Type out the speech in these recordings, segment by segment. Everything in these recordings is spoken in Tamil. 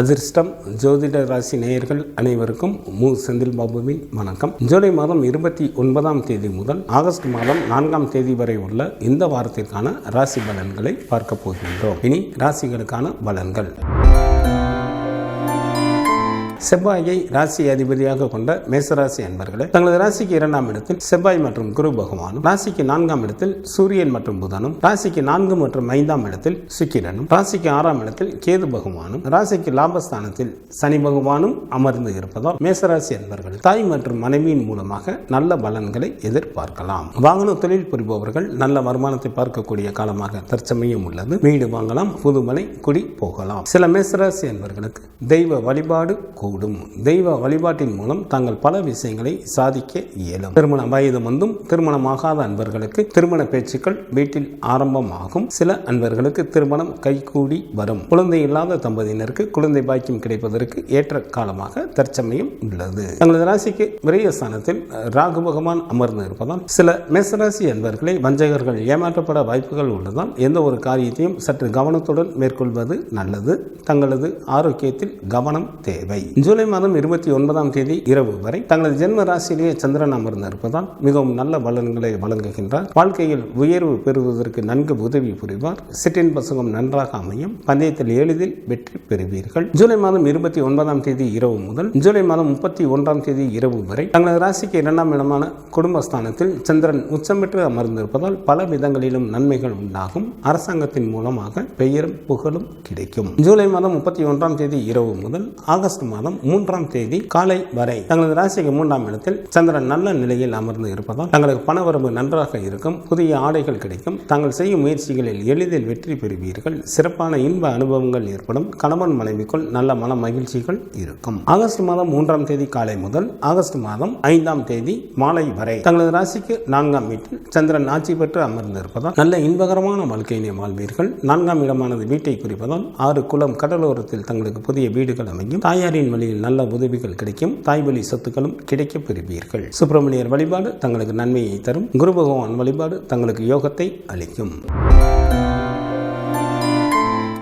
அதிர்ஷ்டம் ஜோதிட ராசி நேயர்கள் அனைவருக்கும் செந்தில் பாபுவின் வணக்கம். ஜூலை மாதம் 29ஆம் தேதி முதல் ஆகஸ்ட் மாதம் 4ஆம் தேதி வரை உள்ள இந்த வாரத்திற்கான ராசி பலன்களை பார்க்க போகின்றோம். இனி ராசிகளுக்கான பலன்கள். செவ்வாயை ராசி அதிபதியாக கொண்ட மேசராசி அன்பர்களே, தங்களது ராசிக்கு 2ஆம் இடத்தில் செவ்வாய் மற்றும் குரு பகவானும், ராசிக்கு 4ஆம் இடத்தில் சூரியன் மற்றும் புதனும், ராசிக்கு 4 மற்றும் 5ஆம் இடத்தில் சுக்கிரனும், ராசிக்கு 6ஆம் இடத்தில் கேது பகவானும், ராசிக்கு லாபஸ்தானத்தில் சனி பகவானும் அமர்ந்து இருப்பதால் மேசராசி அன்பர்கள் தாய் மற்றும் மனைவியின் மூலமாக நல்ல பலன்களை எதிர்பார்க்கலாம். வாகன தொழில் புரிபவர்கள் நல்ல வருமானத்தை பார்க்கக்கூடிய காலமாக தற்சமயம் உள்ளது. வீடு வாங்கலாம், புதுமனை குடி போகலாம். சில மேசராசி அன்பர்களுக்கு தெய்வ வழிபாடு கூடும். தெய்வ வழிபாட்டின் மூலம் தாங்கள் பல விஷயங்களை சாதிக்க இயலும். திருமண வயது வந்தும் திருமணமாகாத அன்பர்களுக்கு திருமண பேச்சுக்கள் வீட்டில் ஆரம்பமாகும். சில அன்பர்களுக்கு திருமணம் கைகூடி வரும். குழந்தை இல்லாத தம்பதியினருக்கு குழந்தை பாக்கியம் கிடைப்பதற்கு ஏற்ற காலமாக தற்சமயம் உள்ளது. தங்களது ராசிக்கு விரயஸ்தானத்தில் ராகு பகவான் அமர்ந்து இருப்பதால் சில மேசராசி அன்பர்களை வஞ்சகர்கள் ஏமாற்றப்பட வாய்ப்புகள் உள்ளதால் எந்த ஒரு காரியத்தையும் சற்று கவனத்துடன் மேற்கொள்வது நல்லது. தங்களது ஆரோக்கியத்தில் கவனம் தேவை. ஜூலை மாதம் 29ஆம் தேதி இரவு வரை தங்களது ஜென்ம ராசியிலேயே சந்திரன் அமர்ந்து இருப்பதால் மிகவும் நல்ல பலன்களை வழங்குகின்றார். வாழ்க்கையில் உயர்வு பெறுவதற்கு நன்கு உதவி புரிவார். சிற்றின் பசுகம் நன்றாக அமையும். பந்தயத்தில் எளிதில் வெற்றி பெறுவீர்கள். ஜூலை மாதம் 29ஆம் தேதி இரவு முதல் ஜூலை மாதம் 31ஆம் தேதி இரவு வரை தங்களது ராசிக்கு 2ஆம் இடமான குடும்பஸ்தானத்தில் சந்திரன் உச்சம் பெற்று அமர்ந்திருப்பதால் பல விதங்களிலும் நன்மைகள் உண்டாகும். அரசாங்கத்தின் மூலமாக பெயரும் புகழும் கிடைக்கும். ஜூலை மாதம் 31ஆம் தேதி இரவு முதல் ஆகஸ்ட் மாதம் 3ஆம் தேதி காலை வரை தங்களது ராசிக்கு 3ஆம் இடத்தில் சந்திரன் நல்ல நிலையில் அமர்ந்து இருப்பதால் தங்களுக்கு பணவரவு நன்றாக இருக்கும். புதிய ஆடைகள் கிடைக்கும். தாங்கள் செய்யும் முயற்சிகளில் எளிதில் வெற்றி பெறுவீர்கள். சிறப்பான இன்ப அனுபவங்கள் ஏற்படும். கணவன் மனைவிக்குள் நல்ல மன மகிழ்ச்சிகள் இருக்கும். ஆகஸ்ட் மாதம் 3ஆம் தேதி காலை முதல் ஆகஸ்ட் மாதம் 5ஆம் தேதி மாலை வரை தங்களது ராசிக்கு 4ஆம் வீட்டில் சந்திரன் ஆட்சி பெற்று அமர்ந்து இருப்பதால் நல்ல இன்பகரமான வாழ்க்கையினை வாழ்வீர்கள். 4ஆம் இடமானது வீட்டை குறிப்பதால் 6 குளம் கடலோரத்தில் தங்களுக்கு புதிய வீடுகள் அமையும். தாயாரின் வழியில் நல்ல உதவிகள் கிடைக்கும். தாய்வழி சொத்துக்களும் கிடைக்க பெறுவீர்கள். சுப்பிரமணியர் வழிபாடு தங்களுக்கு நன்மையை தரும். குரு பகவான் வழிபாடு தங்களுக்கு யோகத்தை அளிக்கும்.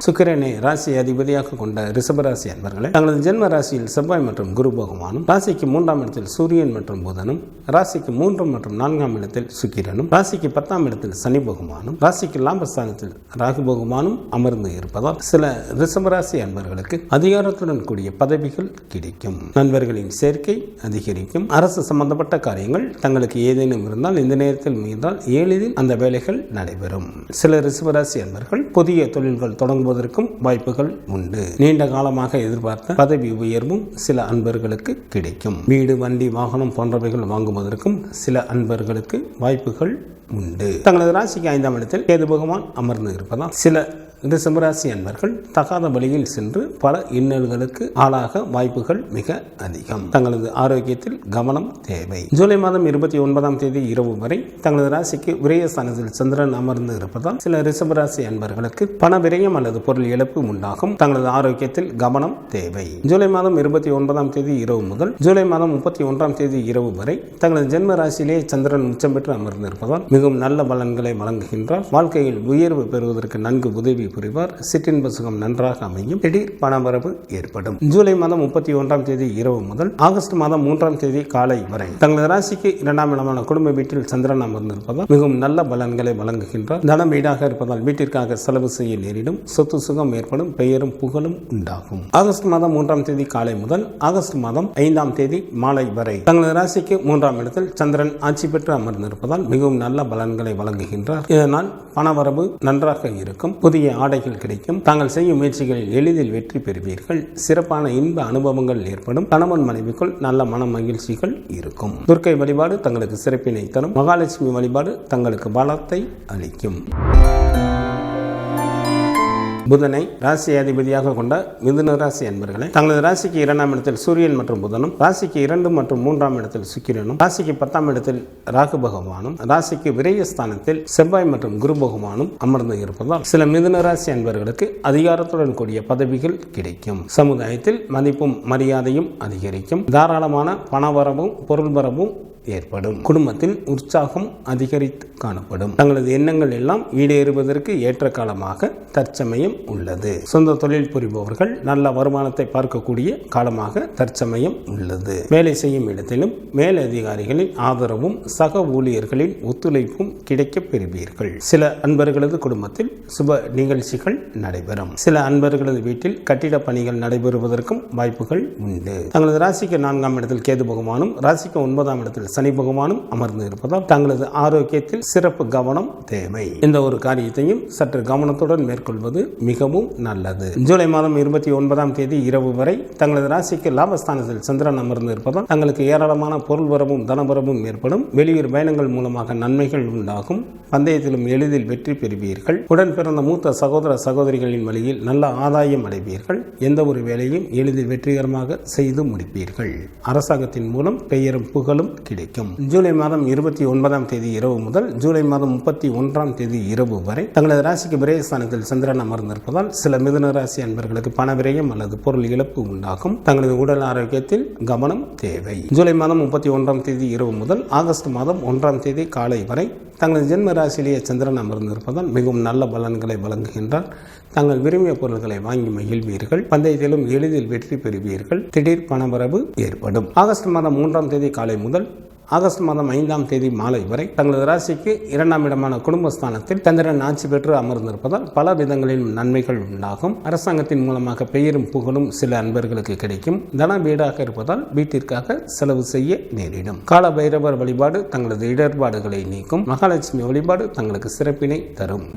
சுக்கிரனை ராசி அதிபதியாக கொண்ட ரிஷபராசி அன்பர்களே, தங்களது ஜென்ம ராசியில் செவ்வாய் மற்றும் குரு பகவானும், ராசிக்கு 3ஆம் இடத்தில் சூரியன் மற்றும் புதனும், ராசிக்கு 3 மற்றும் 4ஆம் இடத்தில் சுக்கிரனும், ராசிக்கு 10ஆம் இடத்தில் சனி பகவானும், ராசிக்கு லாபஸ்தானத்தில் ராகு பகவானும் அமர்ந்து இருப்பதால் சில ரிஷபராசி அன்பர்களுக்கு அதிகாரத்துடன் கூடிய பதவிகள் கிடைக்கும். நண்பர்களின் சேர்க்கை அதிகரிக்கும். அரசு சம்பந்தப்பட்ட காரியங்கள் தங்களுக்கு ஏதேனும் இருந்தால் இந்த நேரத்தில் முயன்றால் எளிதில் அந்த வேலைகள் நடைபெறும். சில ரிஷபராசி அன்பர்கள் புதிய தொழில்கள் தொடங்குவதற்கும் வாய்ப்புகள் உண்டு. நீண்ட காலமாக எதிர்பார்த்த பதவி உயர்வும் சில அன்பர்களுக்கு கிடைக்கும். வீடு, வண்டி, வாகனம் போன்றவைகள் வாங்குவதற்கும் சில அன்பர்களுக்கு வாய்ப்புகள் உண்டு. தங்களது ராசிக்கு 5ஆம் இடத்தில் கேது பகவான் அமர்ந்து இருப்பதால் சில ரிஷபராசி அன்பர்கள் தகாத வழியில் சென்று பல இன்னல்களுக்கு ஆளாக வாய்ப்புகள் மிக அதிகம். தங்களது ஆரோக்கியத்தில் கவனம் தேவை. ஜூலை மாதம் 29ஆம் தேதி இரவு வரை தங்களது ராசிக்கு விரயஸ்தானத்தில் சந்திரன் அமர்ந்து இருப்பதால் சில ரிஷபராசி அன்பர்களுக்கு பண விரயம் அல்லது பொருள் இழப்பு உண்டாகும். தங்களது ஆரோக்கியத்தில் கவனம் தேவை. ஜூலை மாதம் 29ஆம் தேதி இரவு முதல் ஜூலை மாதம் 31ஆம் தேதி இரவு வரை தங்களது ஜென்ம ராசியிலேயே சந்திரன் உச்சம் பெற்று அமர்ந்து இருப்பதால் மிகவும் நல்ல பலன்களை வழங்குகின்றார். வாழ்க்கையில் உயர்வு பெறுவதற்கு நன்கு உதவி புரிவார். சிற்றின் பசுகம் நன்றாக அமையும். திடீர் பணவரவு ஏற்படும். ஜூலை மாதம் 31ஆம் தேதி இரவு முதல் ஆகஸ்ட் மாதம் 3ஆம் தேதி காலை வரை தங்களது ராசிக்கு 2ஆம் இடமான குடும்ப வீட்டில் சந்திரன் அமர்ந்திருப்பதால் மிகவும் நல்ல பலன்களை வழங்குகின்றார். தனம் வீடாக இருப்பதால் வீட்டிற்காக செலவு செய்ய நேரிடும். சொத்து சுகம் ஏற்படும். பெயரும் புகழும் உண்டாகும். ஆகஸ்ட் மாதம் 3ஆம் தேதி காலை முதல் ஆகஸ்ட் மாதம் 5ஆம் தேதி மாலை வரை தங்களது ராசிக்கு 3ஆம் இடத்தில் சந்திரன் ஆட்சி பெற்று அமர்ந்திருப்பதால் மிகவும் நல்ல பலன்களை வழங்குகின்றார். இதனால் பணவரவு நன்றாக இருக்கும். புதிய ஆடைகள் கிடைக்கும். தாங்கள் செய்யும் முயற்சிகளில் எளிதில் வெற்றி பெறுவீர்கள். சிறப்பான இன்ப அனுபவங்கள் ஏற்படும். கணவன் மனைவிக்குள் நல்ல மன மகிழ்ச்சிகள் இருக்கும். துர்க்கை வழிபாடு தங்களுக்கு சிறப்பினை தரும். மகாலட்சுமி வழிபாடு தங்களுக்கு பலத்தை அளிக்கும். புதனை ராசி அதிபதியாக கொண்ட மிதுன ராசி அன்பர்களே, தங்களது ராசிக்கு 2ஆம் இடத்தில் சூரியன் மற்றும் புதனும், ராசிக்கு 2 மற்றும் 3ஆம் இடத்தில் சுக்கிரனும், ராசிக்கு 10ஆம் இடத்தில் ராகு பகவானும், ராசிக்கு விரயஸ்தானத்தில் செவ்வாய் மற்றும் குரு பகவானும் அமர்ந்து இருப்பதால் சில மிதுன ராசி அன்பர்களுக்கு அதிகாரத்துடன் கூடிய பதவிகள் கிடைக்கும். சமுதாயத்தில் மதிப்பும் மரியாதையும் அதிகரிக்கும். தாராளமான பணவரவும் பொருள் வரவும் ஏற்படும். குடும்பத்தில் உற்சாகம் அதிகரித்து காணப்படும். தங்களது எண்ணங்கள் எல்லாம் ஈடேறுவதற்கு ஏற்ற காலமாக தற்சமயம் உள்ளது. சொந்த தொழில் புரிபவர்கள் நல்ல வருமானத்தை பார்க்கக்கூடிய காலமாக தற்சமயம் உள்ளது. வேலை செய்யும் இடத்திலும் மேலதிகாரிகளின் ஆதரவும் சக ஊழியர்களின் ஒத்துழைப்பும் கிடைக்க பெறுவீர்கள். சில அன்பர்களது குடும்பத்தில் சுப நிகழ்ச்சிகள் நடைபெறும். சில அன்பர்களது வீட்டில் கட்டிட பணிகள் நடைபெறுவதற்கும் வாய்ப்புகள் உண்டு. தங்களது ராசிக்கு 4ஆம் இடத்தில் கேது பகவானும் ராசிக்கு 9ஆம் இடத்தில் சனி பகவானும் அமர்ந்து இருப்பதால் தங்களது ஆரோக்கியத்தில் சிறப்பு கவனம் தேவை. எந்த ஒரு காரியத்தையும் சற்று கவனத்துடன் மேற்கொள்வது மிகவும் நல்லது. ஜூலை மாதம் 29ஆம் தேதி இரவு வரை தங்களது ராசிக்கு லாபஸ்தானத்தில் சந்திரன் அமர்ந்து இருப்பதால் தங்களுக்கு ஏராளமான பொருள் வரவும் தனவரவும் ஏற்படும். வெளியூர் பயணங்கள் மூலமாக நன்மைகள் உண்டாகும். பந்தயத்திலும் எளிதில் வெற்றி பெறுவீர்கள். உடன் பிறந்த மூத்த சகோதர சகோதரிகளின் வழியில் நல்ல ஆதாயம் அடைவீர்கள். எந்த ஒரு வேலையும் எளிதில் வெற்றிகரமாக செய்து முடிப்பீர்கள். அரசாங்கத்தின் மூலம் பெயரும் புகழும் கிடைக்கும். ஜூலை மாதம் 29ஆம் தேதி இரவு முதல் ஜூலை மாதம் 31ஆம் தேதி இரவு வரை தங்களது ராசிக்கு விரயஸ்தானத்தில் சந்திரன் அமர்ந்திருப்பதால் சில மிதுன ராசி அன்பர்களுக்கு பண விரயம் அல்லது பொருள் இழப்பு உண்டாகும். தங்களது உடல் ஆரோக்கியத்தில் கவனம் தேவை. ஜூலை மாதம் 31ஆம் தேதி இரவு முதல் ஆகஸ்ட் மாதம் 1ஆம் தேதி காலை வரை தங்களது ஜென்ம ராசியிலேயே சந்திரன் அமர்ந்திருப்பதால் மிகவும் நல்ல பலன்களை வழங்குகின்றார். தாங்கள் விரும்பிய பொருட்களை வாங்கி மகிழ்வீர்கள். பந்தயத்திலும் எளிதில் வெற்றி பெறுவீர்கள். திடீர் பணவரவு ஏற்படும். ஆகஸ்ட் மாதம் 3ஆம் தேதி காலை முதல் ஆகஸ்ட் மாதம் 5ஆம் தேதி மாலை வரை தங்களது ராசிக்கு 2ஆம் இடமான குடும்பஸ்தானத்தில் சந்திரன் ஆட்சி பெற்று அமர்ந்திருப்பதால் பல விதங்களில் நன்மைகள் உண்டாகும். அரசாங்கத்தின் மூலமாக பெயரும் புகழும் சில அன்பர்களுக்கு கிடைக்கும். தன வீடாக இருப்பதால் வீட்டிற்காக செலவு செய்ய நேரிடும். கால பைரவர் வழிபாடு தங்களது இடர்பாடுகளை நீக்கும். மகாலட்சுமி வழிபாடு தங்களுக்கு சிறப்பினை தரும்.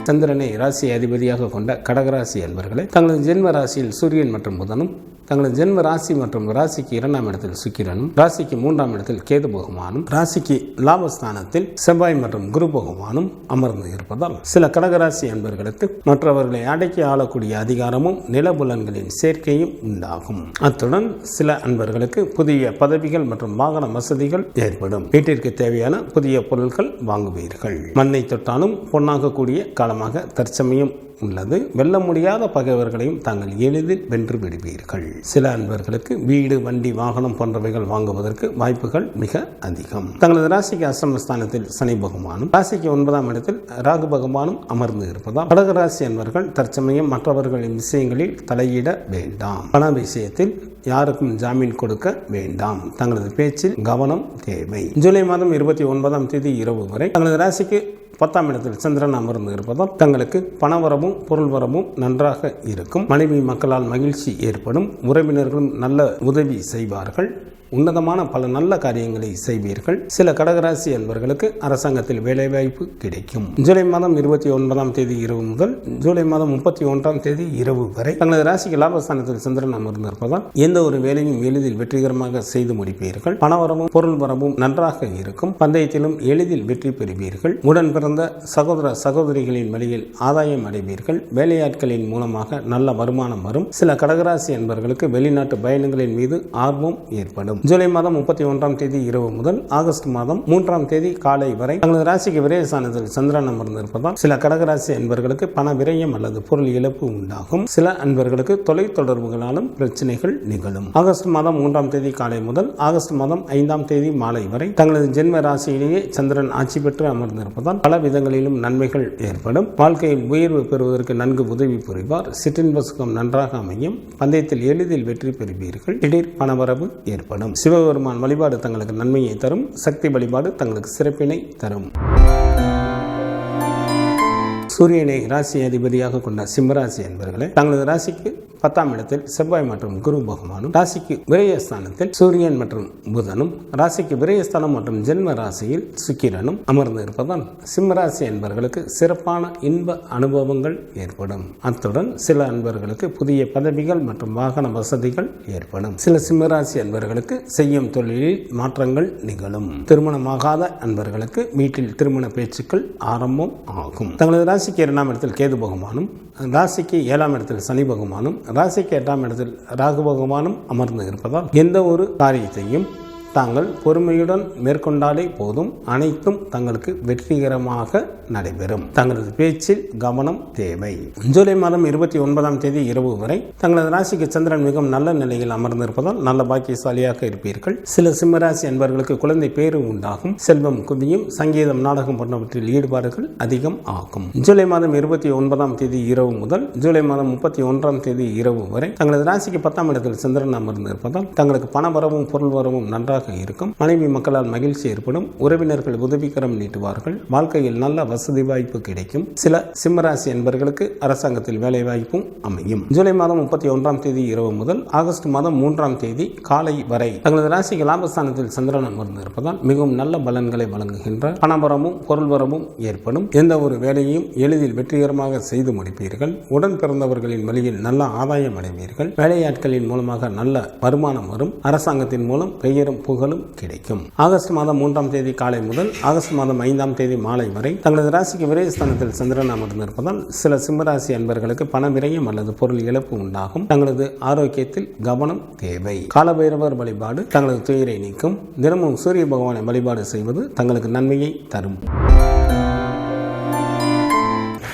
சந்திரனை ராசி அதிபதியாக கொண்ட கடகராசி அன்பர்களை தங்களது ஜென்ம ராசியில் சூரியன் மற்றும் புதனும் தங்களது ஜென்ம ராசி மற்றும் ராசிக்கு 2ஆம் இடத்தில் சுக்கிரனும் ராசிக்கு 3ஆம் இடத்தில் கேது பகவானும் ராசிக்கு லாபஸ்தானத்தில் செவ்வாய் மற்றும் குரு பகவானும் அமர்ந்து இருப்பதால் சில கடகராசி அன்பர்களுக்கு மற்றவர்களை அடக்கி ஆளக்கூடிய அதிகாரமும் நிலபுலன்களின் சேர்க்கையும் உண்டாகும். அத்துடன் சில அன்பர்களுக்கு புதிய பதவிகள் மற்றும் வாகன வசதிகள் ஏற்படும். வீட்டிற்கு தேவையான புதிய பொருட்கள் வாங்குவீர்கள். மண்ணை தொட்டாலும் பொன்னாகக்கூடிய காலமாக தற்சமயம் உள்ளது. வெல்ல முடியாத பகைவர்களையும் தாங்கள் எளிதில் வென்று விடுவீர்கள். சில அன்பர்களுக்கு வீடு, வண்டி, வாகனம் போன்றவைகள் வாங்குவதற்கு வாய்ப்புகள் மிக அதிகம். தங்களது ராசிக்கு அஷ்டமஸ்தானத்தில் சனி பகவானும் ராசிக்கு 9ஆம் இடத்தில் ராகு பகவானும் அமர்ந்து இருப்பதால் கடகராசி அன்பர்கள் தற்சமயம் மற்றவர்களின் விஷயங்களில் தலையிட வேண்டாம். பண விஷயத்தில் யாருக்கும் ஜாமீன் கொடுக்க வேண்டாம். தங்களது பேச்சில் கவனம் தேவை. ஜூலை மாதம் 29ஆம் தேதி இரவு வரை தங்களது ராசிக்கு 10ஆம் இடத்தில் சந்திரன் அமர்ந்து இருப்பதால் தங்களுக்கு பணவரமும் பொருள் வரமும் நன்றாக இருக்கும். மனைவி மக்களால் மகிழ்ச்சி ஏற்படும். உறவினர்களும் நல்ல உதவி செய்வார்கள். உன்னதமான பல நல்ல காரியங்களை செய்வீர்கள். சில கடகராசி அன்பர்களுக்கு அரசாங்கத்தில் வேலைவாய்ப்பு கிடைக்கும். ஜூலை மாதம் 29ஆம் தேதி இரவு முதல் ஜூலை மாதம் 31ஆம் தேதி இரவு வரை தங்களது ராசிக்கு லாபஸ்தானத்தில் சந்திரன் அமர்ந்திருப்பதால் எந்த ஒரு வேலையும் எளிதில் வெற்றிகரமாக செய்து முடிப்பீர்கள். பணவரமும் பொருள் வரவும் நன்றாக இருக்கும். பந்தயத்திலும் எளிதில் வெற்றி பெறுவீர்கள். உடன் பிறந்த சகோதர சகோதரிகளின் வழியில் ஆதாயம் அடைவீர்கள். வேலையாட்களின் மூலமாக நல்ல வருமானம் வரும். சில கடகராசி அன்பர்களுக்கு வெளிநாட்டு பயணங்களின் மீது ஆர்வம் ஏற்படும். ஜூலை மாதம் 31ஆம் தேதி இரவு முதல் ஆகஸ்ட் மாதம் 3ஆம் தேதி காலை வரை தங்களது ராசிக்கு விரயஸ்தானத்தில் சந்திரன் அமர்ந்திருப்பதால் சில கடகராசி அன்பர்களுக்கு பண விரயம் அல்லது பொருள் இழப்பு உண்டாகும். சில அன்பர்களுக்கு தொலை தொடர்புகளாலும் பிரச்சனைகள் நிகழும். ஆகஸ்ட் மாதம் 3ஆம் தேதி காலை முதல் ஆகஸ்ட் மாதம் 5ஆம் தேதி மாலை வரை தங்களது ஜென்ம ராசியிலேயே சந்திரன் ஆட்சி பெற்று அமர்ந்திருப்பதால் பல விதங்களிலும் நன்மைகள் ஏற்படும். வாழ்க்கையில் உயர்வு பெறுவதற்கு நன்கு உதவி புரிவார். சிற்றின்ப சுகம் நன்றாக அமையும். பந்தயத்தில் எளிதில் வெற்றி பெறுவீர்கள். திடீர் பணவரவு ஏற்படும். சிவபெருமான் வழிபாடு தங்களுக்கு நன்மையை தரும். சக்தி வழிபாடு தங்களுக்கு சிறப்பினை தரும். சூரியனை ராசி அதிபதியாக கொண்ட சிம்மராசி என்பவர்களே தங்களது ராசிக்கு 10ஆம் இடத்தில் செவ்வாய் மற்றும் குரு பகவானும் ராசிக்கு விரயஸ்தானத்தில் சூரியன் மற்றும் புதனும் ராசிக்கு விரயஸ்தானம் மற்றும் ஜென்ம ராசியில் சுக்கிரனும் அமர்ந்து இருப்பதால் சிம்மராசி அன்பர்களுக்கு சிறப்பான இன்ப அனுபவங்கள் ஏற்படும். அத்துடன் சில அன்பர்களுக்கு புதிய பதவிகள் மற்றும் வாகன வசதிகள் ஏற்படும். சில சிம்மராசி அன்பர்களுக்கு செய்யும் தொழிலில் மாற்றங்கள் நிகழும். திருமணமாகாத அன்பர்களுக்கு வீட்டில் திருமண பேச்சுக்கள் ஆரம்பம் ஆகும். தங்களது ராசிக்கு 2ஆம் இடத்தில் கேது பகவானும் ராசிக்கு 7ஆம் இடத்தில் சனி பகவானும் ராசிக்கு 8ஆம் இடத்தில் ராகு பகவானும் அமர்ந்து இருப்பதால் எந்த ஒரு காரியத்தையும் தாங்கள் பொறுமையுடன் மேற்கொண்டாலே போதும், அனைத்தும் தங்களுக்கு வெற்றிகரமாக நடைபெறும். தங்களது பேச்சில் கவனம் தேவை. ஜூலை மாதம் 29ஆம் தேதி இரவு வரை தங்களது ராசிக்கு சந்திரன் மிகவும் நல்ல நிலையில் அமர்ந்திருப்பதால் நல்ல பாக்கியசாலியாக இருப்பீர்கள். சில சிம்மராசி அன்பர்களுக்கு குழந்தை பேரு உண்டாகும், செல்வம் குவியும், சங்கீதம், நாடகம் போன்றவற்றில் ஈடுபாடுகள் அதிகம் ஆகும். ஜூலை மாதம் 29ஆம் தேதி இரவு முதல் ஜூலை மாதம் 31ஆம் தேதி இரவு வரை தங்களது ராசிக்கு 10ஆம் இடத்தில் சந்திரன் அமர்ந்திருப்பதால் தங்களுக்கு பண வரவும் பொருள் வரவும் நன்றாக இருக்கும். மனைவி மக்களால் மகிழ்ச்சி ஏற்படும். உறவினர்கள் உதவிக்கரம் நீட்டுவார்கள். வாழ்க்கையில் நல்ல வசதி வாய்ப்பு கிடைக்கும். சில சிம்மராசி என்பவர்களுக்கு அரசாங்கத்தில் வேலை வாய்ப்பும் அமையும். ஜூலை மாதம் 31ஆம் தேதி இரவு முதல் ஆகஸ்ட் மாதம் 3ஆம் தேதி காலை வரை தங்களது ராசிக்கு லாபஸ்தானத்தில் சந்திரன் அமர்ந்திருப்பதால் மிகவும் நல்ல பலன்களை வழங்குகின்ற பணவரமும் பொருள் வரவும் ஏற்படும். எந்த ஒரு வேலையையும் எளிதில் வெற்றிகரமாக செய்து முடிப்பீர்கள். உடன் பிறந்தவர்களின் வழியில் நல்ல ஆதாயம் அடைவீர்கள். வேலையாட்களின் மூலமாக நல்ல வருமானம் வரும். அரசாங்கத்தின் மூலம் பெயரும் புகழும் கிடைக்கும். ஆகஸ்ட் மாதம் 3ஆம் தேதி காலை முதல் ஆகஸ்ட் மாதம் 5ஆம் தேதி மாலை வரை தங்களது ராசிக்கு விரயஸ்தானத்தில் சந்திரன் அமர்ந்திருப்பதால் சில சிம்மராசி அன்பர்களுக்கு பண விரயம் அல்லது பொருள் இழப்பு உண்டாகும். தங்களது ஆரோக்கியத்தில் கவனம் தேவை. காலபைரவர் வழிபாடு தங்களது துயரை நீக்கும். தினமும் சூரிய பகவானை வழிபாடு செய்வது தங்களுக்கு நன்மையை தரும்.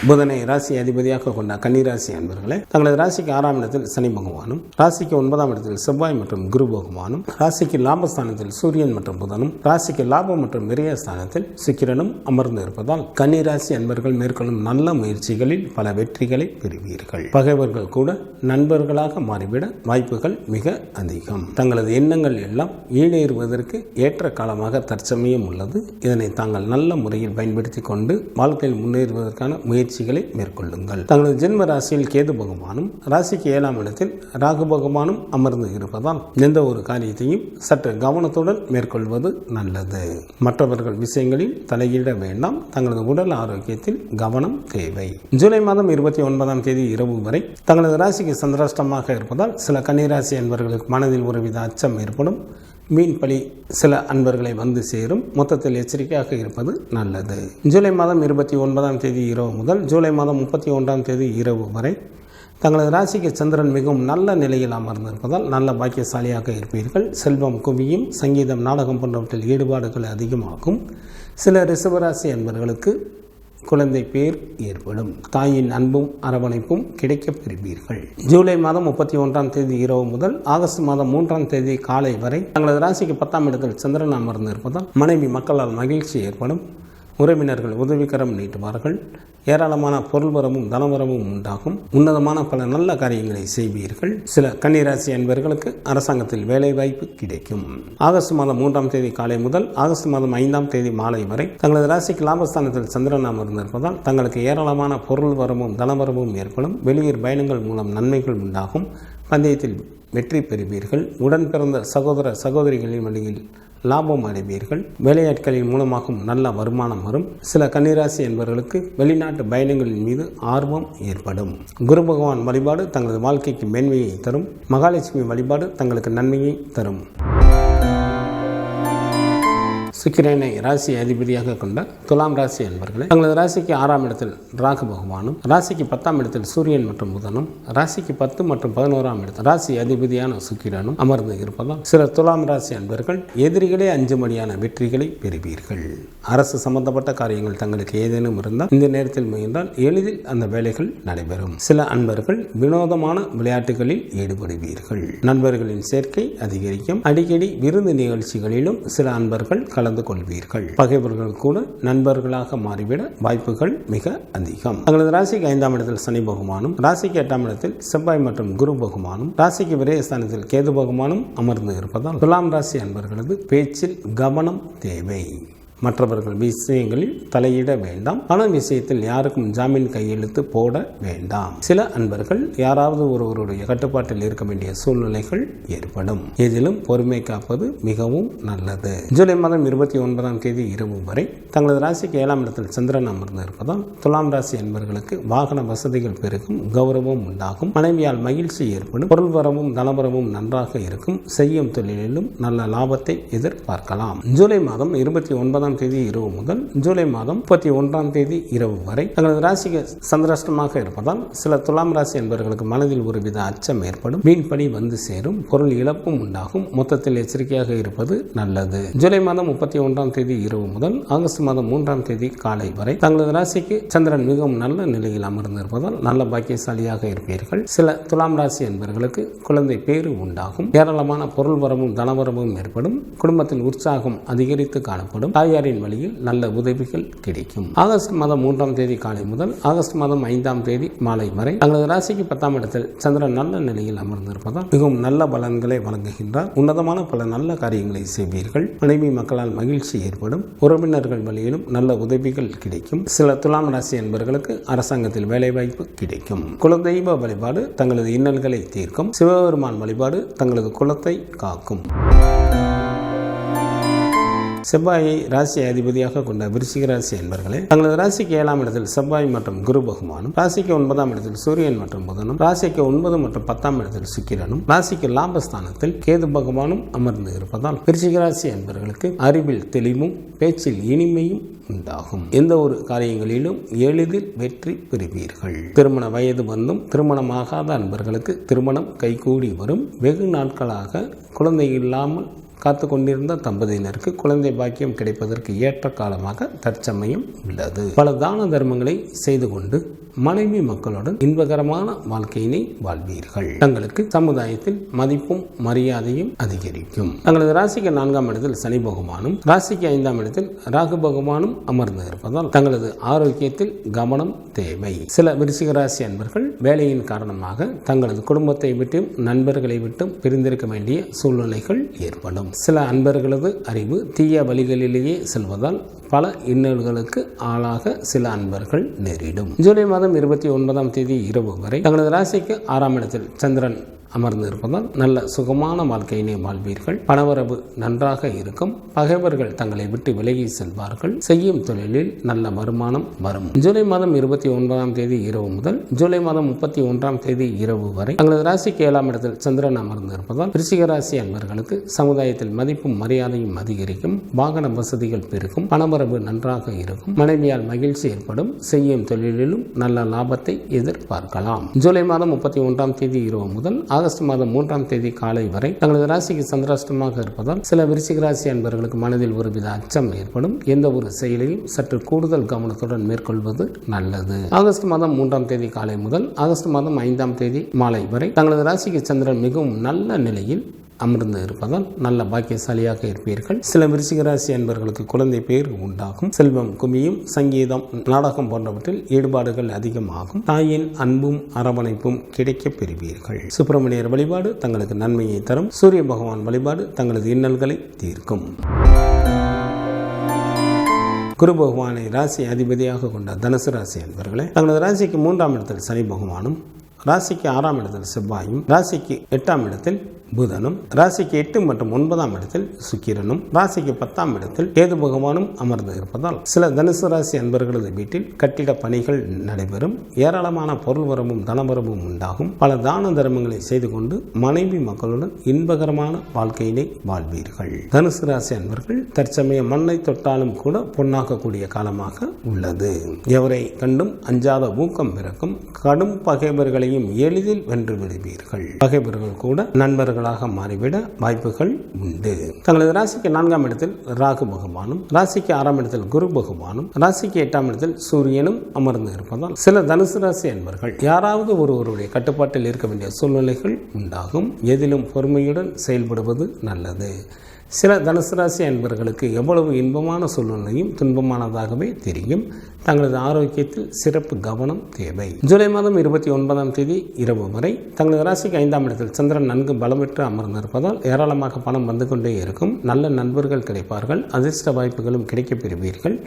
புதனை ராசி அதிபதியாக கொண்ட கன்னிராசி அன்பர்களே, தங்களது ராசிக்கு 6ஆம் இடத்தில் சனி பகவானும், ராசிக்கு 9ஆம் இடத்தில் செவ்வாய் மற்றும் குரு பகவானும், ராசிக்கு லாபஸ்தானத்தில் சூரியன் மற்றும் புதனும், ராசிக்கு லாபம் மற்றும் விரயஸ்தானத்தில் சுக்கிரனும் அமர்ந்து இருப்பதால் கன்னிராசி அன்பர்கள் மேற்கொள்ளும் நல்ல முயற்சிகளில் பல வெற்றிகளை பெறுவீர்கள். பகைவர்கள் கூட நண்பர்களாக மாறிவிட வாய்ப்புகள் மிக அதிகம். தங்களது எண்ணங்கள் எல்லாம் ஈடேறுவதற்கு ஏற்ற காலமாக தற்சமயம் உள்ளது. இதனை தாங்கள் நல்ல முறையில் பயன்படுத்திக் கொண்டு வாழ்க்கையில் முன்னேறுவதற்கான முயற்சிகளை மேற்கொள்ளுங்கள். தங்களது ஜென்ம ராசியில் கேது பகவானும், ராசிக்கு 7ஆம் இடத்தில் ராகு பகவானும் அமர்ந்து இருப்பதால் எந்த ஒரு காரியத்தையும் சற்று கவனத்துடன் மேற்கொள்வது நல்லது. மற்றவர்கள் விஷயங்களில் தலையிட வேண்டாம். தங்களது உடல் ஆரோக்கியத்தில் கவனம் தேவை. ஜூலை மாதம் 29ஆம் தேதி இரவு வரை தங்களது ராசிக்கு சந்திராஷ்டமாக இருப்பதால் சில கன்னிராசி அன்பர்களுக்கு மனதில் ஒருவித அச்சம் ஏற்படும். மீன் பலி சில அன்பர்களை வந்து சேரும். மொத்தத்தில் எச்சரிக்கையாக இருப்பது நல்லது. ஜூலை மாதம் 29ஆம் தேதி இரவு முதல் ஜூலை மாதம் 31ஆம் தேதி இரவு வரை தங்களது ராசிக்கு சந்திரன் மிகவும் நல்ல நிலையில் அமர்ந்திருப்பதால் நல்ல பாக்கியசாலியாக இருப்பீர்கள். செல்வம் குவியும். சங்கீதம், நாடகம் போன்றவற்றில் ஈடுபாடுகள் அதிகமாகும். சில ரிஷபராசி அன்பர்களுக்கு குழந்தை பேர் ஏற்படும். தாயின் அன்பும் அரவணைப்பும் கிடைக்கப் பெறுவீர்கள். ஜூலை மாதம் 31ஆம் தேதி இரவு முதல் ஆகஸ்ட் மாதம் 3ஆம் தேதி காலை வரை தங்களது ராசிக்கு 10ஆம் இடத்தில் சந்திரன் அமர்ந்து இருப்பதால் மனைவி மக்களால் மகிழ்ச்சி ஏற்படும். உறவினர்கள் உதவிக்கரம் நீட்டுவார்கள். ஏராளமான பொருள் வரவும் தனவரவும் உண்டாகும். உன்னதமான பல நல்ல காரியங்களை செய்வீர்கள். சில கன்னிராசி அன்பர்களுக்கு அரசாங்கத்தில் வேலை வாய்ப்பு கிடைக்கும். ஆகஸ்ட் மாதம் 3ஆம் தேதி காலை முதல் ஆகஸ்ட் மாதம் 5ஆம் தேதி மாலை வரை தங்களது ராசிக்கு லாபஸ்தானத்தில் சந்திரன் அமர்ந்திருப்பதால் தங்களுக்கு ஏராளமான பொருள் வரவும் தனவரவும் ஏற்படும். வெளியூர் பயணங்கள் மூலம் நன்மைகள் உண்டாகும். பந்தயத்தில் வெற்றி பெறுவீர்கள். உடன் பிறந்த சகோதர சகோதரிகளின் வழியில் லாபம் அடைவீர்கள். வேலையாட்களின் மூலமாகவும் நல்ல வருமானம் வரும். சில கன்னிராசி என்பவர்களுக்கு வெளிநாட்டு பயணங்களின் மீது ஆர்வம் ஏற்படும். குரு பகவான் வழிபாடு தங்களது வாழ்க்கைக்கு மேன்மையை தரும். மகாலட்சுமி வழிபாடு தங்களுக்கு நன்மையை தரும். சுக்கிரனை ராசி அதிபதியாக கொண்ட துலாம் ராசி அன்பர்களே, தங்களது ராசிக்கு 6ஆம் இடத்தில் ராகு பகவானும், ராசிக்கு 10ஆம் இடத்தில் சூரியன் மற்றும் புதனும், ராசிக்கு 10 மற்றும் 11ஆம் இடத்தில் ராசி அதிபதியான சுக்கிரனும் அமர்ந்து இருப்பதால் சில துலாம் ராசி அன்பர்கள் எதிரிகளே அஞ்சும்படியான வெற்றிகளை பெறுவீர்கள். அரசு சம்பந்தப்பட்ட காரியங்கள் தங்களுக்கு ஏதேனும் இருந்தால் இந்த நேரத்தில் முயன்றால் எளிதில் அந்த வேலைகள் நடைபெறும். சில அன்பர்கள் வினோதமான விளையாட்டுகளில் ஈடுபடுவீர்கள். நண்பர்களின் சேர்க்கை அதிகரிக்கும். அடிக்கடி விருந்து நிகழ்ச்சிகளிலும் சில அன்பர்கள் கலந்து கொள்வீர்கள். பகைவர்கள் கூட நண்பர்களாக மாறிவிட வாய்ப்புகள் மிக அதிகம். தங்களது ராசிக்கு 5ஆம் இடத்தில் சனி பகவானும், ராசிக்கு 8ஆம் இடத்தில் செவ்வாய் மற்றும் குரு பகவானும், ராசிக்கு விரயஸ்தானத்தில் கேது பகவானும் அமர்ந்து இருப்பதால் துலாம் ராசி அன்பர்களது பேச்சில் கவனம் தேவை. மற்றவர்கள் விஷயங்களில் தலையிட வேண்டாம். பண விஷயத்தில் யாருக்கும் ஜாமீன் கையெழுத்து போட வேண்டாம். சில அன்பர்கள் யாராவது ஒருவருடைய கட்டுப்பாட்டில் இருக்க வேண்டிய சூழ்நிலைகள் ஏற்படும். இதிலும் பொறுமை காப்பது மிகவும் நல்லது. ஜூலை மாதம் 29ஆம் தேதி இரவு வரை தங்களது ராசிக்கு 7ஆம் இடத்தில் சந்திரன் அமர்ந்து இருப்பதால் துலாம் ராசி அன்பர்களுக்கு வாகன வசதிகள் பெருகும். கௌரவம் உண்டாகும். மனைவியால் மகிழ்ச்சி ஏற்படும். பொருள் வரவும் தனவரவும் நன்றாக இருக்கும். செய்யும் தொழிலிலும் நல்ல லாபத்தை எதிர்பார்க்கலாம். ஜூலை மாதம் 29ஆம் 19ஆம் தேதி இரவு முதல் ஜூலை மாதம் 31ஆம் தேதி இரவு வரை தங்களது ராசிக்கு சந்திராஷ்டமாக இருப்பதால் சில துலாம் ராசி என்பவர்களுக்கு மனதில் ஒருவித அச்சம் ஏற்படும். மீன்படி வந்து சேரும், பொருள் இழப்பும் உண்டாகும். மொத்தத்தில் எச்சரிக்கையாக இருப்பது நல்லது. ஜூலை மாதம் 31ஆம் தேதி இரவு முதல் ஆகஸ்ட் மாதம் 3ஆம் தேதி காலை வரை தங்களது ராசிக்கு சந்திரன் மிகவும் நல்ல நிலையில் அமர்ந்திருப்பதால் நல்ல பாக்கியசாலியாக இருப்பீர்கள். சில துலாம் ராசி என்பவர்களுக்கு குழந்தை பேறு உண்டாகும். ஏராளமான பொருள் வரவும் தனவரவும் ஏற்படும். குடும்பத்தில் உற்சாகம் அதிகரித்து காணப்படும். தாயாரின் வழியில் நல்ல உதவிகள் கிடைக்கும். ஆகஸ்ட் மாதம் 3ஆம் தேதி காலை முதல் ஆகஸ்ட் மாதம் 5ஆம் தேதி மாலை வரை தங்களது ராசிக்கு 10ஆம் இடத்தில் சந்திரன் நல்ல நிலையில் அமர்ந்திருப்பதால் மிகவும் நல்ல பலன்களை வழங்குகின்றார். உன்னதமான பல நல்ல காரியங்களை செய்வீர்கள். மனைவி மக்களால் மகிழ்ச்சி ஏற்படும். உறவினர்கள் வழியிலும் நல்ல உதவிகள் கிடைக்கும். சில துலாம் ராசி என்பவர்களுக்கு அரசாங்கத்தில் வேலைவாய்ப்பு கிடைக்கும். குலதெய்வ வழிபாடு தங்களது இன்னல்களை தீர்க்கும். சிவபெருமான் வழிபாடு தங்களது குலத்தை காக்கும். செவ்வாயை ராசி அதிபதியாக கொண்ட விருச்சிக ராசி என்பவர்களே, தங்களது ராசிக்கு 7ஆம் இடத்தில் செவ்வாய் மற்றும் குரு பகவானும், ராசிக்கு 9ஆம் இடத்தில் சூரியன் மற்றும் புதனும், ராசிக்கு 9 மற்றும் 10ஆம் இடத்தில் சுக்கிரனும், ராசிக்கு லாபஸ்தானத்தில் கேது பகவானும் அமர்ந்து இருப்பதால் விருச்சிக ராசி என்பவர்களுக்கு அறிவில் தெளிவும் பேச்சில் இனிமையும் உண்டாகும். எந்த ஒரு காரியங்களிலும் எளிதில் வெற்றி பெறுவீர்கள். திருமண வயது வந்தும் திருமணமாகாத அன்பர்களுக்கு திருமணம் கைகூடி வரும். வெகு நாட்களாக குழந்தை இல்லாமல் காத்து கொண்டிருந்த தம்பதியினருக்கு குழந்தை பாக்கியம் கிடைப்பதற்கு ஏற்ற காலமாக தற்சமயம் உள்ளது. பல தான தர்மங்களை செய்து கொண்டு மனைவி மக்களுடன் இன்பகரமான வாழ்க்கையினை வாழ்வீர்கள். தங்களுக்கு சமுதாயத்தில் மதிப்பும் மரியாதையும் அதிகரிக்கும். தங்களது ராசிக்கு 4ஆம் இடத்தில் சனி பகவானும், ராசிக்கு 5ஆம் இடத்தில் ராகு பகவானும் அமர்ந்து இருப்பதால் தங்களது ஆரோக்கியத்தில் கவனம் தேவை. சில விருச்சிக ராசி அன்பர்கள் வேலையின் காரணமாக தங்களது குடும்பத்தை விட்டும் நண்பர்களை விட்டும் பிரிந்திருக்க வேண்டிய சூழ்நிலைகள் ஏற்படும். சில அன்பர்களது அறிவு தீய வழிகளிலேயே செல்வதால் பல இன்னல்களுக்கு ஆளாக சில அன்பர்கள் நேரிடும். ஜூலை மாதம் 29ஆம் தேதி இரவு வரை தங்களது ராசிக்கு 6ஆம் இடத்தில் சந்திரன் அமர்ந்து இருப்பதால் நல்ல சுகமான வாழ்க்கையினை வாழ்வீர்கள். பணவரவு நன்றாக இருக்கும். பகைவர்கள் தங்களை விட்டு விலகி செல்வார்கள். செய்யும் தொழிலில் நல்ல வருமானம் வரும். ஜூலை மாதம் 29ஆம் தேதி இரவு முதல் ஜூலை மாதம் 31ஆம் தேதி இரவு வரை தங்களது ராசிக்கு 7ஆம் இடத்தில் சந்திரன் அமர்ந்து இருப்பதால் விருச்சிக ராசி அன்பர்களுக்கு சமுதாயத்தில் மதிப்பும் மரியாதையும் அதிகரிக்கும். வாகன வசதிகள் பெருகும். பணவரவு நன்றாக இருக்கும். மனைவியால் மகிழ்ச்சி ஏற்படும். செய்யும் தொழிலிலும் நல்ல லாபத்தை எதிர்பார்க்கலாம். ஜூலை மாதம் 31ஆம் தேதி இரவு முதல் ஆகஸ்ட் மாதம் 3ஆம் தேதி காலை வரை தங்களது ராசிக்கு சந்திராஷ்டமாக இருப்பதால் சில விருச்சிக ராசி அன்பர்களுக்கு மனதில் ஒருவித அச்சம் ஏற்படும். எந்த ஒரு செயலையும் சற்று கூடுதல் கவனத்துடன் மேற்கொள்வது நல்லது. ஆகஸ்ட் மாதம் 3ஆம் தேதி காலை முதல் ஆகஸ்ட் மாதம் 5ஆம் தேதி மாலை வரை தங்களது ராசிக்கு சந்திரன் மிகவும் நல்ல நிலையில் அமர்ந்து இருப்பதால் நல்ல பாக்கியசாலியாக இருப்பீர்கள். சில விருச்சிக ராசி அன்பர்களுக்கு குழந்தை பேர் உண்டாகும். செல்வம் குமியும். சங்கீதம், நாடகம் போன்றவற்றில் ஈடுபாடுகள் அதிகமாகும். தாயின் அன்பும் அரவணைப்பும் கிடைக்க பெறுவீர்கள். சுப்பிரமணியர் வழிபாடு தங்களுக்கு நன்மையை தரும். சூரிய பகவான் வழிபாடு தங்களது இன்னல்களை தீர்க்கும். குரு பகவானை ராசி அதிபதியாக கொண்ட தனுசு ராசி அன்பர்களே, தங்களது ராசிக்கு 3ஆம் இடத்தில் சனி பகவானும், ராசிக்கு 6ஆம் இடத்தில் செவ்வாயும், ராசிக்கு 8ஆம் இடத்தில் புதனும், ராசிக்கு 8 மற்றும் 9ஆம் இடத்தில் சுக்கிரனும், ராசிக்கு 10ஆம் இடத்தில் கேது பகவானும் அமர்ந்து இருப்பதால் சில தனுசு ராசி அன்பர்களது வீட்டில் கட்டிட பணிகள் நடைபெறும். ஏராளமான பொருள் வரவும் தனவரவும் உண்டாகும். பல தான தர்மங்களை செய்து கொண்டு மனைவி மக்களுடன் இன்பகரமான வாழ்க்கையினை வாழ்வீர்கள். தனுசு ராசி அன்பர்கள் தற்சமயம் மண்ணை தொட்டாலும் கூட பொன்னாக்கக்கூடிய காலமாக உள்ளது. எவரை கண்டும் அஞ்சாத ஊக்கம் பிறக்கும். கடும் பகைவர்களையும் எளிதில் வென்று விடுவீர்கள். பகைவர்கள் கூட நண்பர்கள் மாறிவிட வாய்ப்புகள் உண்டு. தங்களது ராசிக்கு 4ஆம் இடத்தில் ராகு பகவானும், ராசிக்கு 6ஆம் இடத்தில் குரு பகவானும், ராசிக்கு 8ஆம் இடத்தில் சூரியனும் அமர்ந்து இருப்பதால் சில தனுசு ராசி அன்பர்கள் யாராவது ஒருவருடைய கட்டுப்பாட்டில் இருக்க வேண்டிய சூழ்நிலைகள் உண்டாகும். எதிலும் பொறுமையுடன் செயல்படுவது நல்லது. சில தனுசு ராசி அன்பர்களுக்கு எவ்வளவு இன்பமான சூழ்நிலையும் துன்பமானதாகவே தெரியும். தங்களது ஆரோக்கியத்தில் சிறப்பு கவனம் தேவை. ஜூலை மாதம் 29ஆம் தேதி இரவு வரை தங்களது ராசிக்கு 5ஆம் இடத்தில் சந்திரன் நன்கு பலம் பெற்று அமர்ந்திருப்பதால் ஏராளமாக பணம் வந்து கொண்டே இருக்கும். நல்ல நண்பர்கள் கிடைப்பார்கள். அதிர்ஷ்ட வாய்ப்புகளும் கிடைக்கப் பெறுவீர்கள்.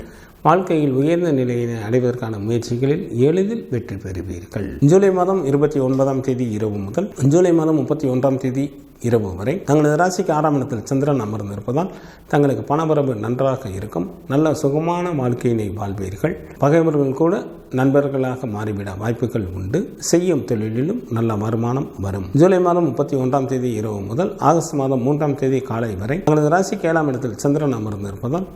வாழ்க்கையில் உயர்ந்த நிலையினை அடைவதற்கான முயற்சிகளில் எளிதில் வெற்றி பெறுவீர்கள். ஜூலை மாதம் 29ஆம் தேதி இரவு முதல் ஜூலை மாதம் 31ஆம் தேதி இரவு வரை தங்களது ராசிக்கு 6ஆம் இடத்தில் சந்திரன் அமர்ந்திருப்பதால் தங்களுக்கு பணவரவு நன்றாக இருக்கும். நல்ல சுகமான வாழ்க்கையினை வாழ்வீர்கள். பகைவர்கள் கூட நண்பர்களாக மாறிவிட வாய்ப்புகள் உண்டு. செய்யும் தொழிலிலும் நல்ல வருமானம் வரும். ஜூலை மாதம் 31ஆம் தேதி இரவு முதல் ஆகஸ்ட் மாதம் 3ஆம் தேதி காலை வரை தங்களது ராசிக்கு 7ஆம் இடத்தில் சந்திரன் அமர்ந்திருப்பதால்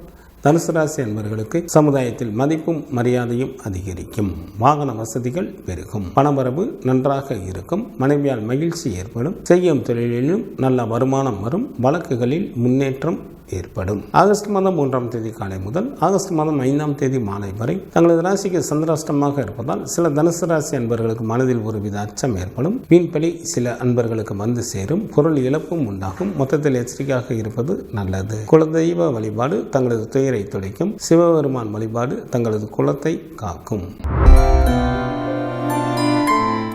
தனுசு ராசி அன்பர்களுக்கு சமுதாயத்தில் மதிப்பும் மரியாதையும் அதிகரிக்கும். வாகன வசதிகள் பெருகும். பணவரவு நன்றாக இருக்கும். மனைவியால் மகிழ்ச்சி ஏற்படும். செய்யும் தொழிலிலும் நல்ல வருமானம் வரும். வழக்குகளில் முன்னேற்றம் ஏற்படும். ஆகஸ்ட் மாதம் 3ஆம் தேதி காலை முதல் ஆகஸ்ட் மாதம் 5ஆம் தேதி மாலை வரை தங்களது ராசிக்கு சந்திராஷ்டமாக இருப்பதால் சில தனுசு ராசி அன்பர்களுக்கு மனதில் ஒருவித அச்சம் ஏற்படும். வீண்பலி சில அன்பர்களுக்கு வந்து சேரும். பொருள் இழப்பும் உண்டாகும். மொத்தத்தில் எச்சரிக்கையாக இருப்பது நல்லது. குலதெய்வ வழிபாடு தங்களது துயரை துடைக்கும். சிவபெருமான் வழிபாடு தங்களது குலத்தை காக்கும்.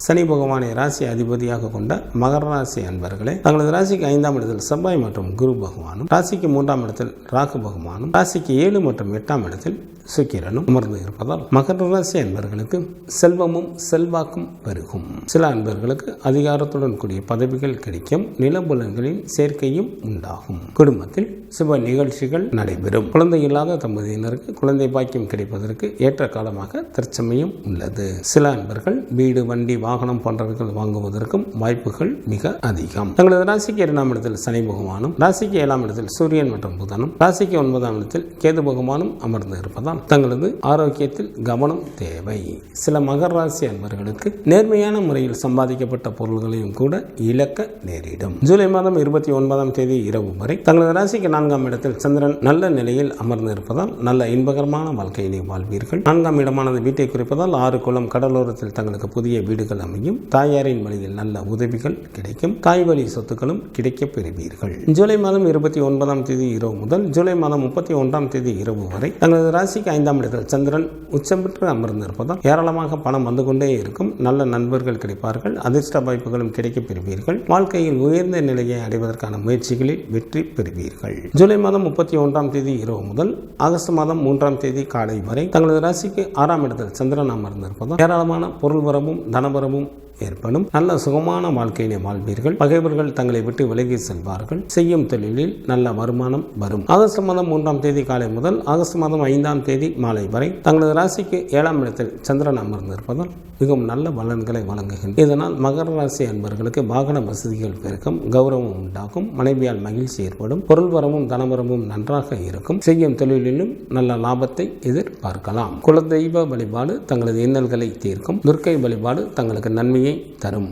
சனி பகவானை ராசி அதிபதியாக கொண்ட மகர ராசி அன்பர்களே, தங்களது ராசிக்கு 5ஆம் இடத்தில் செவ்வாய் மற்றும் குரு பகவானும், ராசிக்கு 3ஆம் இடத்தில் ராகு பகவானும், ராசிக்கு 7 மற்றும் 8ஆம் இடத்தில் சுக்கிரனும் அமர்ந்து இருப்பதால் மகர ராசி அன்பர்களுக்கு செல்வமும் செல்வாக்கும் பெருகும். சில அன்பர்களுக்கு அதிகாரத்துடன் கூடிய பதவிகள் கிடைக்கும். நிலபுலன்களின் சேர்க்கையும் உண்டாகும். குடும்பத்தில் சுப நிகழ்ச்சிகள் நடைபெறும். குழந்தை இல்லாத தம்பதியினருக்கு குழந்தை பாக்கியம் கிடைப்பதற்கு ஏற்ற காலமாக தற்சமயம் உள்ளது. சில அன்பர்கள் வீடு, வண்டி, வாகனம் போன்றவர்கள் வாங்குவதற்கும் வாய்ப்புகள் மிக அதிகம். தங்களது ராசிக்கு 2ஆம் இடத்தில் சனி பகவானும், ராசிக்கு 7ஆம் இடத்தில் சூரியன் மற்றும் புதனும், ராசிக்கு 9ஆம் இடத்தில் கேது பகவானும் அமர்ந்து இருப்பதால் தங்களது ஆரோக்கியத்தில் கவனம் தேவை. சில மகர ராசி அன்பர்களுக்கு நேர்மையான முறையில் சம்பாதிக்கப்பட்ட பொருள்களையும் கூட இழக்க நேரிடும். ஜூலை மாதம் 29ஆம் தேதி இரவு வரை தங்களது ராசிக்கு 4ஆம் இடத்தில் சந்திரன் நல்ல நிலையில் அமர்ந்து இருப்பதால் நல்ல இன்பகரமான வாழ்க்கையினை வாழ்வீர்கள். 4ஆம் இடமானது வீட்டை குறிப்பதால் 6 குளம் கடலோரத்தில் தங்களுக்கு புதிய வீடுகள் அமையும். தாயாரின் வழியில் நல்ல உதவிகள் கிடைக்கும். தாய் வழி சொத்துக்களும் கிடைக்கப் பெறுவீர்கள். ஜூலை மாதம் 29ஆம் தேதி இரவு முதல் ஜூலை மாதம் 31ஆம் தேதி இரவு வரை தங்களது ராசிக்கு 5ஆம் இடத்தில் சந்திரன் உச்சம் பெற்று அமர்ந்திருப்பதால் ஏராளமாக பணம் வந்து கொண்டே இருக்கும். நல்ல நண்பர்கள் கிடைப்பார்கள். அதிர்ஷ்ட வாய்ப்புகளும் கிடைக்கப் பெறுவீர்கள். வாழ்க்கையில் உயர்ந்த நிலையை அடைவதற்கான முயற்சிகளில் வெற்றி பெறுவீர்கள். ஜூலை மாதம் 31ஆம் தேதி இரவு முதல் ஆகஸ்ட் மாதம் 3ஆம் தேதி காலை வரை தங்களது ராசிக்கு 6ஆம் இடத்தில் சந்திரன் அமர்ந்திருப்பதால் ஏராளமான பொருள் வரவும் தனவரவும் ஏற்படும். நல்ல சுகமான வாழ்க்கையினை வாழ்வீர்கள். பகைவர்கள் தங்களை விட்டு விலகி செல்வார்கள். செய்யும் தொழிலில் நல்ல வருமானம் வரும். ஆகஸ்ட் மாதம் 3ஆம் தேதி காலை முதல் ஆகஸ்ட் மாதம் 5ஆம் தேதி மாலை வரை தங்களது ராசிக்கு 7ஆம் இடத்தில் சந்திரன் அமர்ந்திருப்பதால் மிகவும் நல்ல பலன்களை வழங்குகின்றனர். இதனால் மகர ராசி அன்பர்களுக்கு வாகன வசதிகள் பெருக்கும். கௌரவம் உண்டாகும். மனைவியால் மகிழ்ச்சி ஏற்படும். பொருள் வரவும் தனவரவும் நன்றாக இருக்கும். செய்யும் தொழிலிலும் நல்ல லாபத்தை எதிர்பார்க்கலாம். குலதெய்வ வழிபாடு தங்களது இன்னல்களை தீர்க்கும். துர்க்கை வழிபாடு தங்களுக்கு நன்மையை தரும்.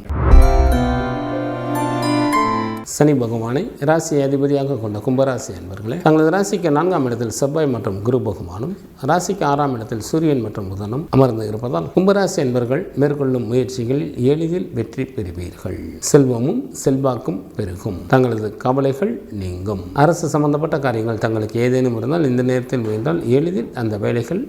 சனி பகவானை ராசி அதிபதியாக கொண்ட கும்பராசி அன்பர்களே, தங்களது ராசிக்கு 4ஆம் இடத்தில் செவ்வாய் மற்றும் குரு பகவானும், ராசிக்கு 6ஆம் இடத்தில் சூரியன் மற்றும் புதனும் அமர்ந்து இருப்பதால் கும்பராசி அன்பர்கள் மேற்கொள்ளும் முயற்சிகளில் எளிதில் வெற்றி பெறுவீர்கள். செல்வமும் செல்வாக்கும் பெருகும். தங்களது கவலைகள் நீங்கும். அரசு சம்பந்தப்பட்ட காரியங்கள் தங்களுக்கு ஏதேனும் இருந்தால் இந்த நேரத்தில் முயன்றால் எளிதில் அந்த வேலைகள்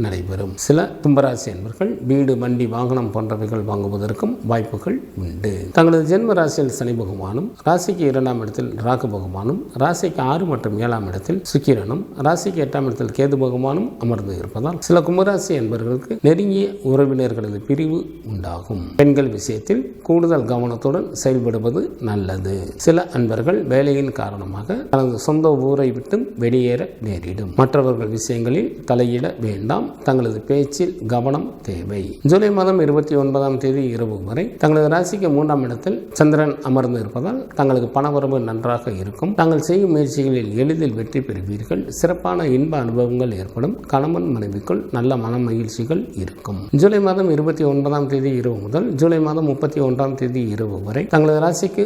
நடைபெறும். சில கும்பராசி அன்பர்கள் வீடு, வண்டி, வாகனம் போன்றவைகள் வாங்குவதற்கும் வாய்ப்புகள் உண்டு. தங்களது ஜென்ம ராசியில் சனி பகவானும், ராசிக்கு 2ஆம் இடத்தில் ராகு பகவானும், ராசிக்கு 6 மற்றும் 7ஆம் இடத்தில் சுக்கிரனும், ராசிக்கு 8ஆம் இடத்தில் கேது பகவானும் அமர்ந்து இருப்பதால் சில கும்பராசி அன்பர்களுக்கு நெருங்கிய உறவினர்களது பிரிவு உண்டாகும். பெண்கள் விஷயத்தில் கூடுதல் கவனத்துடன் செயல்படுவது நல்லது. சில அன்பர்கள் வேலையின் காரணமாக தனது சொந்த ஊரை விட்டு வெளியேற நேரிடும். மற்றவர்கள் விஷயங்களில் தலையிட வேண்டாம். தங்களது பேச்சில் கவனம் தேவை. ஜூலை மாதம் 29ஆம் தேதி இரவு வரை தங்களது ராசிக்கு 3ஆம் இடத்தில் சந்திரன் அமர்ந்து இருப்பதால் தங்களுக்கு பணவரவு நன்றாக இருக்கும். தாங்கள் செய்யும் முயற்சிகளில் எளிதில் வெற்றி பெறுவீர்கள். சிறப்பான இன்ப அனுபவங்கள் ஏற்படும். கணவன் மனைவிக்குள் நல்ல மன மகிழ்ச்சிகள் இருக்கும். ஜூலை மாதம் 29ஆம் தேதி இரவு முதல் ஜூலை மாதம் 31ஆம் தேதி இரவு வரை தங்களது ராசிக்கு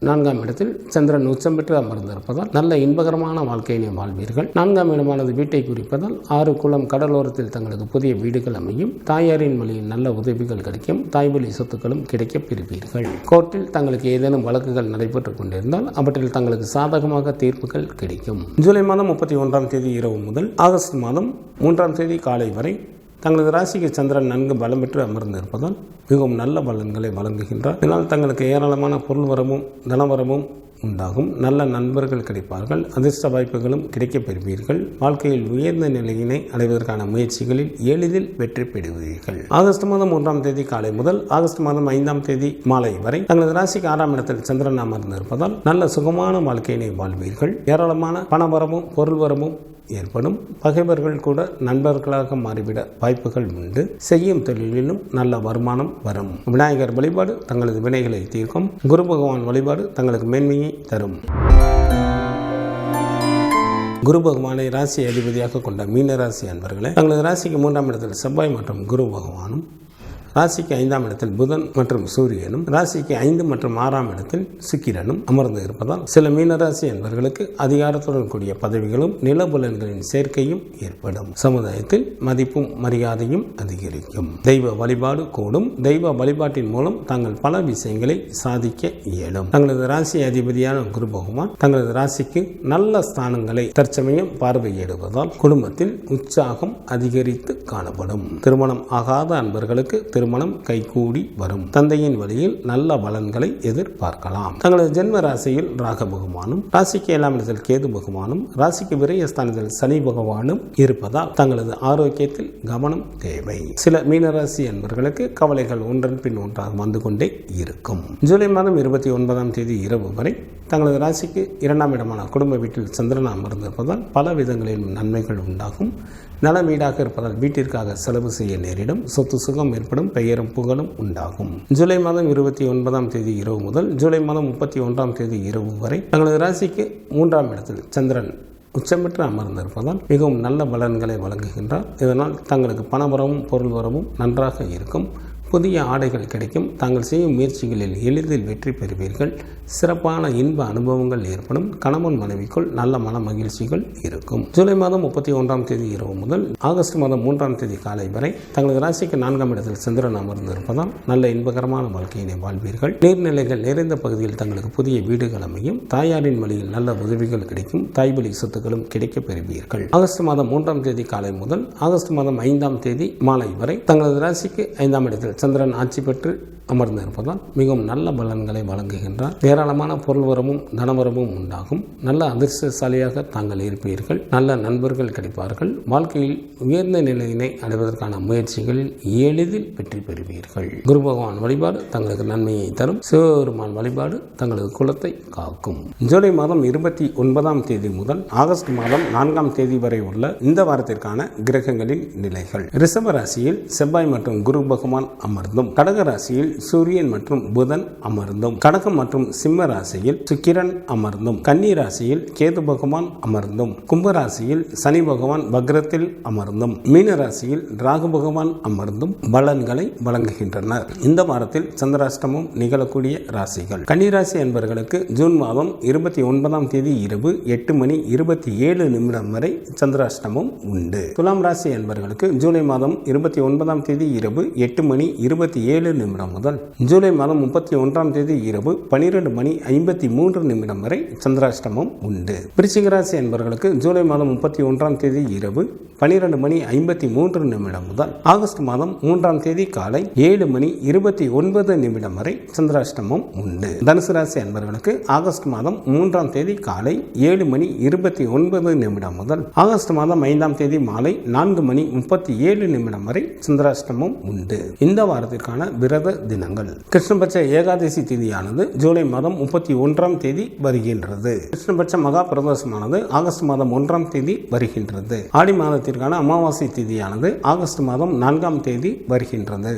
4ஆம் இடத்தில் சந்திரன் உச்சம் பெற்று அமர்ந்திருப்பதால் நல்ல இன்பகரமான வாழ்க்கையினை வாழ்வீர்கள். 4ஆம் இடமானது வீட்டை குறிப்பதால் 6 குளம் கடலோரத்தில் தங்களது புதிய வீடுகள் அமையும். தாயாரின் வழியில் நல்ல உதவிகள் கிடைக்கும். தாய்வழி சொத்துக்களும் கிடைக்கப் பெறுவீர்கள். கோர்ட்டில் தங்களுக்கு ஏதேனும் வழக்குகள் நடைபெற்றுக் கொண்டிருந்தால் அவற்றில் தங்களுக்கு சாதகமாக தீர்ப்புகள் கிடைக்கும். ஜூலை மாதம் 31ஆம் தேதி இரவு முதல் ஆகஸ்ட் மாதம் 3ஆம் தேதி காலை வரை தங்களது ராசிக்கு சந்திரன் நன்கு பலம் பெற்று அமர்ந்திருப்பதால் மிகவும் நல்ல பலன்களை வழங்குகின்றார். இதனால் தங்களுக்கு ஏராளமான பொருள் வரவும் தனவரவும் உண்டாகும். நல்ல நண்பர்கள் கிடைப்பார்கள். அதிர்ஷ்ட வாய்ப்புகளும் கிடைக்கப் பெறுவீர்கள். வாழ்க்கையில் உயர்ந்த நிலையினை அடைவதற்கான முயற்சிகளில் எளிதில் வெற்றி பெறுவீர்கள். ஆகஸ்ட் மாதம் 1ஆம் தேதி காலை முதல் ஆகஸ்ட் மாதம் 5ஆம் தேதி மாலை வரை தங்களது ராசிக்கு 6ஆம் இடத்தில் சந்திரன் அமர்ந்திருப்பதால் நல்ல சுகமான வாழ்க்கையினை வாழ்வீர்கள். ஏராளமான பணவரமும் பொருள் வரவும் ஏற்படும். பகைவர்கள் கூட நண்பர்களாக மாறிவிட வாய்ப்புகள் உண்டு. செய்யும் தொழிலிலும் நல்ல வருமானம் வரும். விநாயகர் வழிபாடு தங்களது வினைகளை தீர்க்கும். குரு பகவான் வழிபாடு தங்களுக்கு மேன்மையை தரும். குரு பகவானை ராசி அதிபதியாக கொண்ட மீன ராசி அன்பர்களே, தங்களது ராசிக்கு 3ஆம் இடத்தில் செவ்வாய் மற்றும் குரு பகவானும், ராசிக்கு 5ஆம் இடத்தில் புதன் மற்றும் சூரியனும், ராசிக்கு 5 மற்றும் 6ஆம் இடத்தில் சுக்கிரனும் அமர்ந்து இருப்பதால் சில மீனராசி என்பவர்களுக்கு அதிகாரத்துடன் கூடிய பதவிகளும் நிலபுலன்களின் சேர்க்கையும் ஏற்படும். சமுதாயத்தில் மதிப்பும் மரியாதையும் அதிகரிக்கும். தெய்வ வழிபாடு கூடும். தெய்வ வழிபாட்டின் மூலம் தாங்கள் பல விஷயங்களை சாதிக்க இயலும். தங்களது ராசி அதிபதியான குரு பகவான் தங்களது ராசிக்கு நல்ல ஸ்தானங்களை தற்சமயம் பார்வையிடுவதால் குடும்பத்தில் உற்சாகம் அதிகரித்து காணப்படும். திருமணம் ஆகாத அன்பர்களுக்கு திருமணம் கைகூடி வரும். தந்தையின் வழியில் நல்ல பலன்களை எதிர்பார்க்கலாம். தங்களது ஜென்ம ராசியில் ராக பகவானும், ராசிக்கு 7ஆம் இடத்தில் கேது பகவானும், ராசிக்கு விரயஸ்தானத்தில் சனி பகவானும் இருப்பதால் தங்களது ஆரோக்கியத்தில் கவனம் தேவை. சில மீனராசி என்பவர்களுக்கு கவலைகள் ஒன்றன் பின் ஒன்றாக வந்து கொண்டே இருக்கும். ஜூலை மாதம் 29ஆம் தேதி இரவு வரை தங்களது ராசிக்கு 2ஆம் இடமான குடும்ப வீட்டில் சந்திரன் அமர்ந்திருப்பதால் பல விதங்களில் நன்மைகள் உண்டாகும். நல வீடாக இருப்பதால் வீட்டிற்காக செலவு செய்ய நேரிடும். சொத்து சுகம் ஏற்படும். பெயரும் புகழும் உண்டாகும். ஜூலை மாதம் 29ஆம் தேதி இரவு முதல் ஜூலை மாதம் 31ஆம் தேதி இரவு வரை தங்களது ராசிக்கு 3ஆம் இடத்தில் சந்திரன் உச்சமற்று அமர்ந்திருப்பதால் மிகவும் நல்ல பலன்களை வழங்குகின்றார். இதனால் தங்களுக்கு பணவரவும் பொருள் வரவும் நன்றாக இருக்கும். புதிய ஆடைகள் கிடைக்கும். தாங்கள் செய்யும் முயற்சிகளில் எளிதில் வெற்றி பெறுவீர்கள். சிறப்பான இன்ப அனுபவங்கள் ஏற்படும். கணவன் மனைவிக்குள் நல்ல மன மகிழ்ச்சிகள் இருக்கும். ஜூலை மாதம் 31ஆம் தேதி இரவு முதல் ஆகஸ்ட் மாதம் 3ஆம் தேதி காலை வரை தங்களது ராசிக்கு 4ஆம் இடத்தில் சந்திரன் அமர்ந்திருப்பதால் நல்ல இன்பகரமான வாழ்க்கையினை வாழ்வீர்கள். நீர்நிலைகள் நிறைந்த பகுதியில் தங்களுக்கு புதிய வீடுகள் அமையும். தாயாரின் வழியில் நல்ல உதவிகள் கிடைக்கும். தாய்வழி சொத்துக்களும் கிடைக்கப் பெறுவீர்கள். ஆகஸ்ட் மாதம் 3ஆம் தேதி காலை முதல் ஆகஸ்ட் மாதம் 5ஆம் தேதி மாலை வரை தங்களது ராசிக்கு 5ஆம் இடத்தில் சந்திரன் ஆட்சி பெற்று அமர்ந்திருப்பதால் மிகவும் நல்ல பலன்களை வழங்குகின்றார். ஏராளமான பொருள் வரவும் தனவரவும் உண்டாகும். நல்ல அதிர்ஷ்டசாலியாக தாங்கள் இருப்பீர்கள். நல்ல நண்பர்கள் கிடைப்பார்கள். வாழ்க்கையில் உயர்ந்த நிலையினை அடைவதற்கான முயற்சிகளில் எளிதில் வெற்றி பெறுவீர்கள். குரு பகவான் வழிபாடு தங்களுக்கு நன்மையை தரும். சிவபெருமான் வழிபாடு தங்களது குலத்தை காக்கும். ஜூலை மாதம் 29ஆம் தேதி முதல் ஆகஸ்ட் மாதம் 4ஆம் தேதி வரை உள்ள இந்த வாரத்திற்கான கிரகங்களின் நிலைகள். ரிஷப ராசியில் செவ்வாய் மற்றும் குரு பகவான் அமர்ந்தும், கடக ராசியில் சூரியன் மற்றும் புதன் அமர்ந்தும், கடகம் மற்றும் சிம்ம ராசியில் சுக்கிரன் அமர்ந்தும், கன்னி ராசியில் கேது பகவான் அமர்ந்தும், கும்ப ராசியில் சனி பகவான் வக்ரத்தில் அமர்ந்தும், மீன ராசியில் ராகு பகவான் அமர்ந்தும் பலன்களை வழங்குகின்றனர். இந்த வாரத்தில் சந்திராஷ்டமம் நிகழக்கூடிய ராசிகள். கன்னி ராசி என்பவர்களுக்கு ஜூன் மாதம் 29ஆம் தேதி இரவு 8:27 வரை சந்திராஷ்டமம் உண்டு. துலாம் ராசி என்பவர்களுக்கு ஜூலை மாதம் 29ஆம் தேதி இரவு 8:27 முதல் ஜூலை மாதம் 31ஆம் தேதி இரவு 12:53 வரை சந்திராஷ்டமம் உண்டு. விருச்சிக ராசி என்பவர்களுக்கு ஜூலை மாதம் 31ஆம் தேதி இரவு 12:53 முதல் ஆகஸ்ட் மாதம் 3ஆம் தேதி காலை 7:29 வரை சந்திராஷ்டமம் உண்டு. தனுசு ராசி என்பவர்களுக்கு ஆகஸ்ட் மாதம் 3ஆம் தேதி காலை 7:29 முதல் ஆகஸ்ட் மாதம் 5ஆம் தேதி மாலை 4:37 வரை சந்திராஷ்டமம் உண்டு. இந்த வாரத்திற்கான விரத தினங்கள். கிருஷ்ணபட்ச ஏகாதசி திதியானது ஜூலை மாதம் 31ஆம் தேதி வருகின்றது. கிருஷ்ணபட்ச மகா பிரதோஷமானது ஆகஸ்ட் மாதம் 1ஆம் தேதி வருகின்றது. ஆடி மாதத்திற்கான அமாவாசை திதியானது ஆகஸ்ட் மாதம் 4ஆம் தேதி வருகின்றது.